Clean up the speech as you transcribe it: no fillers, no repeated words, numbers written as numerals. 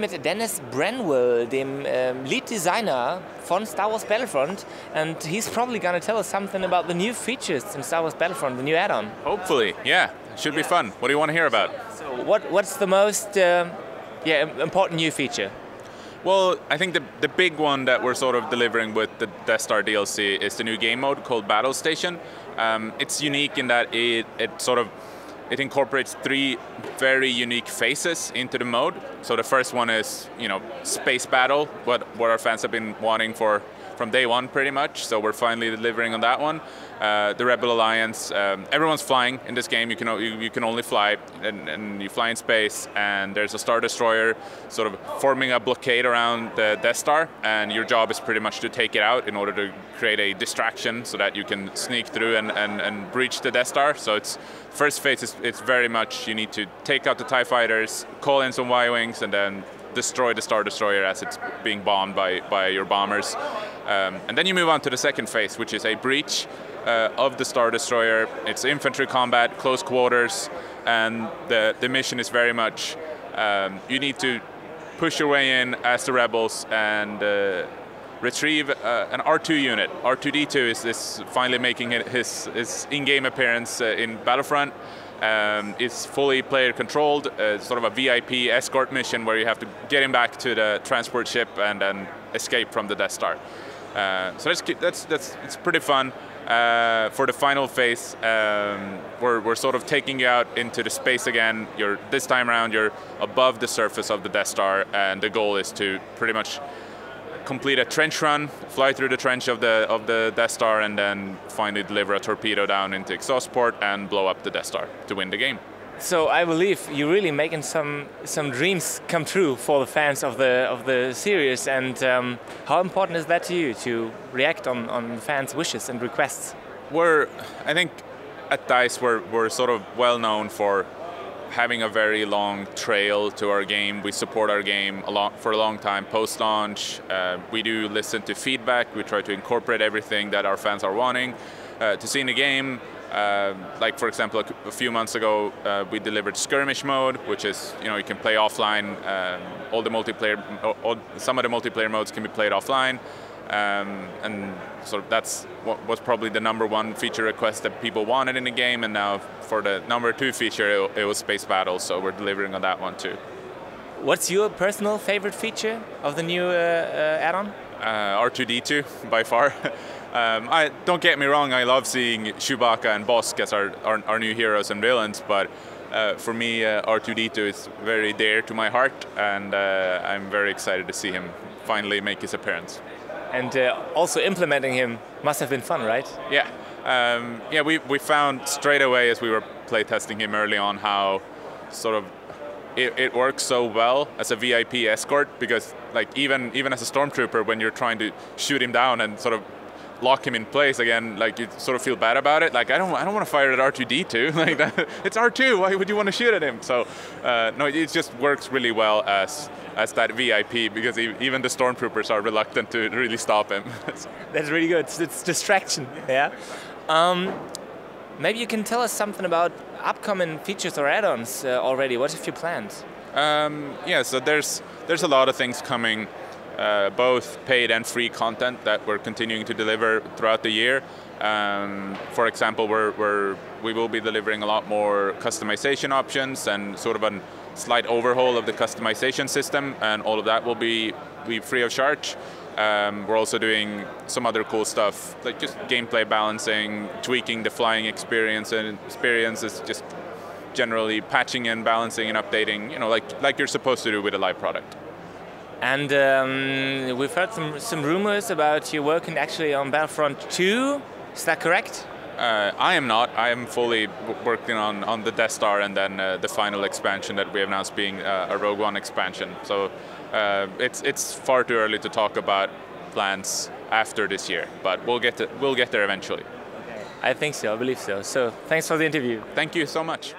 mit Dennis Brännvall, dem Lead Designer von Star Wars Battlefront, and he's probably going to tell us something about the new features in Star Wars Battlefront, the new add-on. Hopefully, yeah. Should be fun. What do you want to hear about? So what's the most important new feature? Well, I think the big one that we're sort of delivering with the Deathstar DLC is the new game mode called Battle Station. It's unique in that it incorporates 3 very unique phases into the mode. So the first one is, space battle, what our fans have been wanting from day one pretty much. So we're finally delivering on that one. The Rebel Alliance, everyone's flying in this game. You can only fly, and you fly in space. And there's a Star Destroyer sort of forming a blockade around the Death Star, and your job is pretty much to take it out in order to create a distraction so that you can sneak through and breach the Death Star. So first phase it's very much you need to take out the TIE fighters, call in some Y-wings, and then destroy the Star Destroyer as it's being bombed by your bombers. And then you move on to the second phase, which is a breach of the Star Destroyer. It's infantry combat, close quarters, and the mission is very much you need to push your way in as the rebels and retrieve an R2 unit. R2-D2 is finally making his in-game appearance in Battlefront. It's fully player-controlled, sort of a VIP escort mission where you have to get him back to the transport ship and then escape from the Death Star. So it's pretty fun. For the final phase, we're sort of taking you out into the space again. This time around, you're above the surface of the Death Star, and the goal is to pretty much complete a trench run, fly through the trench of the Death Star, and then finally deliver a torpedo down into exhaust port and blow up the Death Star to win the game. So I believe you're really making some dreams come true for the fans of the series. And how important is that to you to react on fans' wishes and requests? I think at DICE we're sort of well known for having a very long trail to our game. We support our game for a long time post-launch. We do listen to feedback. We try to incorporate everything that our fans are wanting to see in the game. Like for example, a few months ago, we delivered skirmish mode, which is you can play offline. Some of the multiplayer modes can be played offline. And so that's what was probably the #1 feature request that people wanted in the game, and now for the #2 feature it was space battle, so we're delivering on that one too. What's your personal favorite feature of the new add-on? R2-D2 by far. Don't get me wrong, I love seeing Chewbacca and Bosk as our new heroes and villains, but for me R2-D2 is very dear to my heart, and I'm very excited to see him finally make his appearance. And also implementing him must have been fun, right? Yeah. We found straight away as we were playtesting him early on how sort of it works so well as a VIP escort, because like even as a stormtrooper, when you're trying to shoot him down and sort of lock him in place again, like you sort of feel bad about it. Like I don't want to fire at R2-D2. Like that, it's R2. Why would you want to shoot at him? So no, it just works really well as that VIP, because even the stormtroopers are reluctant to really stop him. That's really good. It's distraction. Yeah. Maybe you can tell us something about upcoming features or add-ons already. What have you planned? Yeah. So there's a lot of things coming. Both paid and free content that we're continuing to deliver throughout the year. For example, we will be delivering a lot more customization options and sort of a slight overhaul of the customization system, and all of that will be free of charge. We're also doing some other cool stuff, like just gameplay balancing, tweaking the flying experience, and is just generally patching and balancing and updating, like you're supposed to do with a live product. And we've heard some rumors about you working actually on Battlefront 2. Is that correct? I am not. I am fully working on the Death Star, and then the final expansion that we have announced being a Rogue One expansion. So it's far too early to talk about plans after this year, but we'll get there eventually. Okay. I think so. I believe so. So thanks for the interview. Thank you so much.